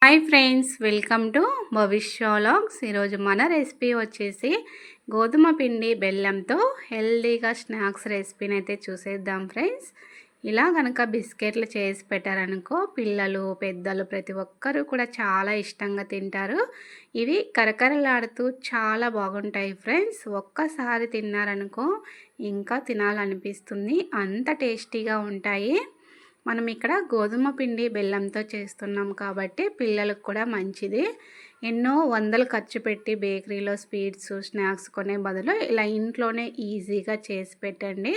Hi friends, welcome to భవిష్య vlogs. ఈరోజు మన రెసిపీ వచ్చేసి గోధుమ పిండి బెల్లంతో హెల్దీగా స్నాక్స్ రెసిపీని అయితే చూసేద్దాం ఫ్రెండ్స్. ఇలా కనుక బిస్కెట్లు చేసి పెట్టారనుకో పిల్లలు పెద్దలు ప్రతి ఒక్కరూ కూడా చాలా ఇష్టంగా తింటారు. ఇవి కరకరలాడుతూ చాలా బాగుంటాయి ఫ్రెండ్స్. ఒక్కసారి తిన్నారనుకో ఇంకా తినాలనిపిస్తుంది, అంత టేస్టీగా ఉంటాయి. మనం ఇక్కడ గోధుమ పిండి బెల్లంతో చేస్తున్నాం కాబట్టి పిల్లలకు కూడా మంచిది. ఎన్నో వందలు ఖర్చు పెట్టి బేకరీలో స్వీట్స్ స్నాక్స్ కొనే బదులు ఇలా ఇంట్లోనే ఈజీగా చేసి పెట్టండి.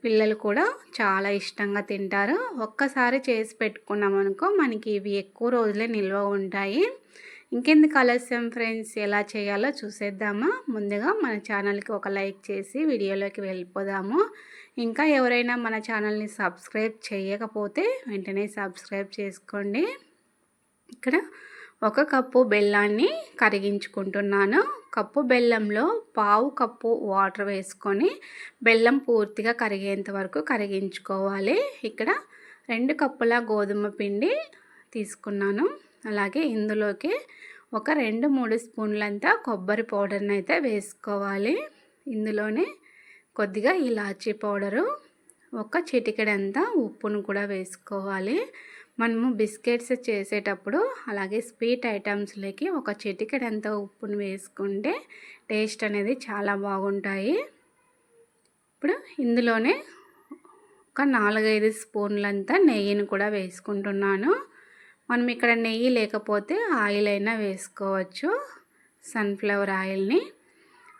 పిల్లలు కూడా చాలా ఇష్టంగా తింటారు. ఒక్కసారి చేసి పెట్టుకున్నాం అనుకో మనకి ఇవి ఎక్కువ రోజులే నిల్వ ఉంటాయి. ఇంకెందుకు ఆలస్యం ఫ్రెండ్స్, ఎలా చేయాలో చూసేద్దామా. ముందుగా మన ఛానల్కి ఒక లైక్ చేసి వీడియోలోకి వెళ్ళిపోదాము. ఇంకా ఎవరైనా మన ఛానల్ని సబ్స్క్రైబ్ చేయకపోతే వెంటనే సబ్స్క్రైబ్ చేసుకోండి. ఇక్కడ 1 కప్పు బెల్లాన్ని కరిగించుకుంటున్నాను. కప్పు బెల్లంలో 1/2 కప్పు వాటర్ వేసుకొని బెల్లం పూర్తిగా కరిగేంత వరకు కరిగించుకోవాలి. ఇక్కడ 2 కప్పుల గోధుమ పిండి తీసుకున్నాను. అలాగే ఇందులోకి ఒక 2-3 స్పూన్లంతా కొబ్బరి పౌడర్ని అయితే వేసుకోవాలి. ఇందులోనే కొద్దిగా ఇలాచీ పౌడరు, ఒక చిటికెడంతా ఉప్పును కూడా వేసుకోవాలి. మనము బిస్కెట్స్ చేసేటప్పుడు అలాగే స్వీట్ ఐటమ్స్లోకి ఒక చిటికెడంతా ఉప్పును వేసుకుంటే టేస్ట్ అనేది చాలా బాగుంటాయి. ఇప్పుడు ఇందులోనే ఒక 4-5 స్పూన్లంతా నెయ్యిని కూడా వేసుకుంటున్నాను. మనం ఇక్కడ నెయ్యి లేకపోతే ఆయిల్ అయినా వేసుకోవచ్చు, సన్ఫ్లవర్ ఆయిల్ని.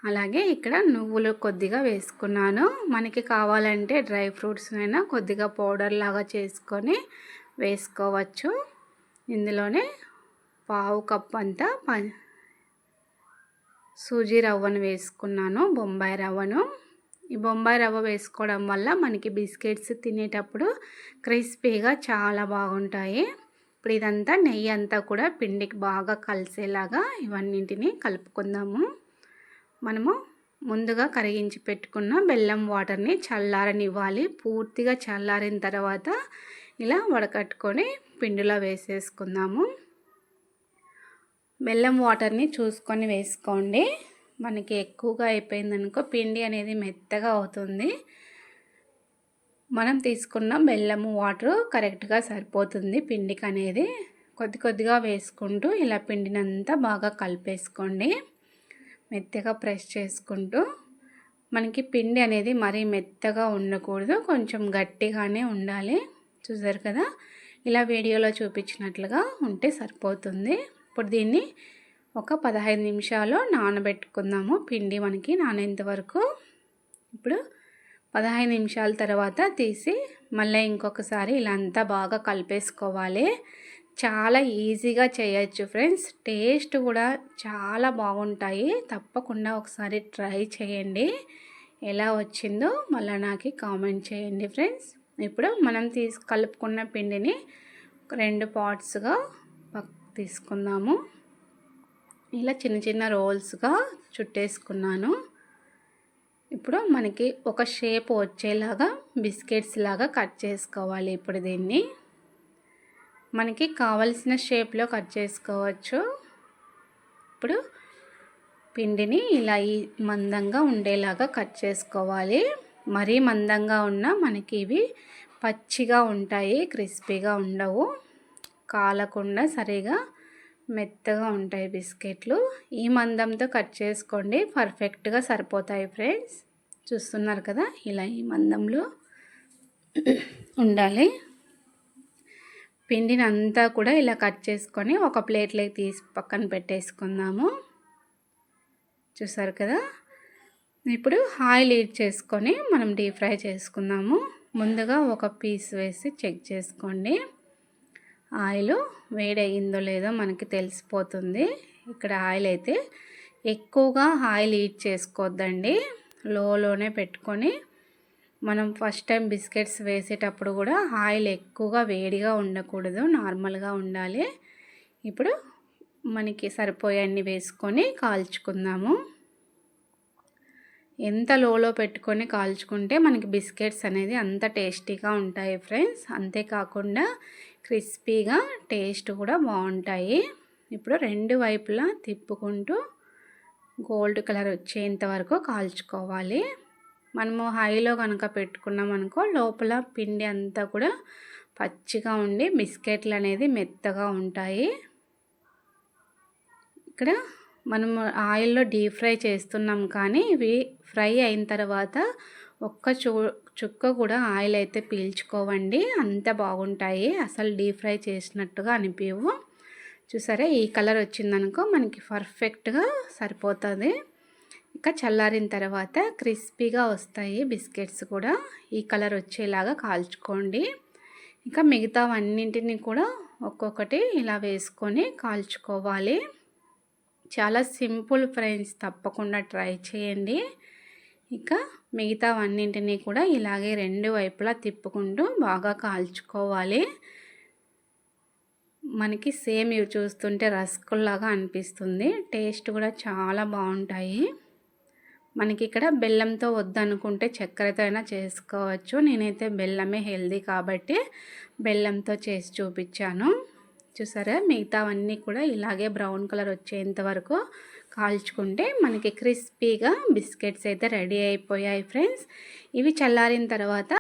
అలాగే ఇక్కడ నువ్వులు కొద్దిగా వేసుకున్నాను. మనకి కావాలంటే డ్రై ఫ్రూట్స్ అయినా కొద్దిగా పౌడర్ లాగా చేసుకొని వేసుకోవచ్చు. ఇందులోనే 1/2 కప్పు అంతా సూజీ రవ్వను వేసుకున్నాను, బొంబాయి రవ్వను. ఈ బొంబాయి రవ్వ వేసుకోవడం వల్ల మనకి బిస్కెట్స్ తినేటప్పుడు క్రిస్పీగా చాలా బాగుంటాయి. ఇప్పుడు ఇదంతా నెయ్యి అంతా కూడా పిండికి బాగా కలిసేలాగా ఇవన్నింటినీ కలుపుకుందాము. మనము ముందుగా కరిగించి పెట్టుకున్న బెల్లం వాటర్ని చల్లారనివ్వాలి. పూర్తిగా చల్లారిన తర్వాత ఇలా వడకట్టుకొని పిండిలో వేసేసుకుందాము. బెల్లం వాటర్ని చూసుకొని వేసుకోండి. మనకి ఎక్కువగా అయిపోయిందనుకో పిండి అనేది మెత్తగా అవుతుంది. మనం తీసుకున్న బెల్లము వాటర్ కరెక్ట్గా సరిపోతుంది పిండికి అనేది. కొద్దిగా వేసుకుంటూ ఇలా పిండినంతా బాగా కలిపేసుకోండి. మెత్తగా ప్రెస్ చేసుకుంటూ. మనకి పిండి అనేది మరీ మెత్తగా ఉండకూడదు, కొంచెం గట్టిగానే ఉండాలి. చూసారు కదా, ఇలా వీడియోలో చూపించినట్లుగా ఉంటే సరిపోతుంది. ఇప్పుడు దీన్ని ఒక 15 నిమిషాలు నానబెట్టుకుందాము. పిండి మనకి నానేంత వరకు. ఇప్పుడు 15 నిమిషాల తర్వాత తీసి మళ్ళీ ఇంకొకసారి ఇలా అంతా బాగా కలిపేసుకోవాలి. చాలా ఈజీగా చేయొచ్చు ఫ్రెండ్స్. టేస్ట్ కూడా చాలా బాగుంటాయి. తప్పకుండా ఒకసారి ట్రై చేయండి. ఎలా వచ్చిందో మళ్ళీ నాకు కామెంట్ చేయండి ఫ్రెండ్స్. ఇప్పుడు మనం కలుపుకున్న పిండిని 2 పార్ట్స్గా తీసుకుందాము. ఇలా చిన్న చిన్న రోల్స్గా చుట్టేసుకున్నాను. ఇప్పుడు మనకి ఒక షేప్ వచ్చేలాగా బిస్కెట్స్ లాగా కట్ చేసుకోవాలి. ఇప్పుడు దీన్ని మనకి కావలసిన షేప్లో కట్ చేసుకోవచ్చు. ఇప్పుడు పిండిని ఇలా ఈ మందంగా ఉండేలాగా కట్ చేసుకోవాలి. మరీ మందంగా ఉన్నా మనకి ఇవి పచ్చిగా ఉంటాయి, క్రిస్పీగా ఉండవు, కాలకుండా సరిగా మెత్తగా ఉంటాయి బిస్కెట్లు. ఈ మందంతో కట్ చేసుకోండి, పర్ఫెక్ట్గా సరిపోతాయి ఫ్రెండ్స్. చూస్తున్నారు కదా, ఇలా ఈ మందంలో ఉండాలి. పిండిని అంతా కూడా ఇలా కట్ చేసుకొని ఒక ప్లేట్లోకి తీసి పక్కన పెట్టేసుకుందాము. చూసారు కదా, ఇప్పుడు ఆయిల్ హీట్ చేసుకొని మనం డీప్ ఫ్రై చేసుకుందాము. ముందుగా ఒక పీస్ వేసి చెక్ చేసుకోండి. ఆయిల్ వేడయిందో లేదో మనకి తెలిసిపోతుంది. ఇక్కడ ఆయిల్ అయితే ఎక్కువగా ఆయిల్ హీట్ చేసుకోవద్దండి, లోనే పెట్టుకొని. మనం ఫస్ట్ టైం బిస్కెట్స్ వేసేటప్పుడు కూడా ఆయిల్ ఎక్కువగా వేడిగా ఉండకూడదు, నార్మల్గా ఉండాలి. ఇప్పుడు మనకి సరిపోయే వేసుకొని కాల్చుకుందాము. ఎంత లోలో పెట్టుకొని కాల్చుకుంటే మనకి బిస్కెట్స్ అనేది అంత టేస్టీగా ఉంటాయి ఫ్రెండ్స్. అంతేకాకుండా క్రిస్పీగా టేస్ట్ కూడా బాగుంటాయి. ఇప్పుడు రెండు వైపులా తిప్పుకుంటూ గోల్డ్ కలర్ వచ్చేంత వరకు కాల్చుకోవాలి. మనము హైలో కనుక పెట్టుకున్నాం అనుకో లోపల పిండి అంతా కూడా పచ్చిగా ఉండి బిస్కెట్లు అనేది మెత్తగా ఉంటాయి. ఇక్కడ మనము ఆయిల్లో డీప్ ఫ్రై చేస్తున్నాం కానీ ఇవి ఫ్రై అయిన తర్వాత ఒక్క చుక్క కూడా ఆయిల్ అయితే పీల్చుకోవండి. అంత బాగుంటాయి, అసలు డీప్ ఫ్రై చేసినట్టుగా అనిపించవు. చూసారా ఈ కలర్ వచ్చిందనుకో మనకి పర్ఫెక్ట్గా సరిపోతుంది. ఇక చల్లారిన తర్వాత క్రిస్పీగా వస్తాయి బిస్కెట్స్ కూడా. ఈ కలర్ వచ్చేలాగా కాల్చుకోండి. ఇంకా మిగతావన్నింటినీ కూడా ఒక్కొక్కటి ఇలా వేసుకొని కాల్చుకోవాలి. చాలా సింపుల్ ఫ్రెండ్స్, తప్పకుండా ట్రై చేయండి. ఇక మిగతావన్నింటినీ కూడా ఇలాగే రెండు వైపులా తిప్పుకుంటూ బాగా కాల్చుకోవాలి. మనకి సేమ్ ఇవి చూస్తుంటే రస్కుల్లాగా అనిపిస్తుంది. టేస్ట్ కూడా చాలా బాగుంటాయి. మనకి ఇక్కడ బెల్లంతో వద్దనుకుంటే చక్కెరతో అయినా చేసుకోవచ్చు. నేనైతే బెల్లమే హెల్దీ కాబట్టి బెల్లంతో చేసి చూపించాను. చూసారా మిగతావన్నీ కూడా ఇలాగే బ్రౌన్ కలర్ వచ్చేంత వరకు కాల్చుకుంటే మనకి క్రిస్పీగా బిస్కెట్స్ అయితే రెడీ అయిపోయాయి ఫ్రెండ్స్. ఇవి చల్లారిన తర్వాత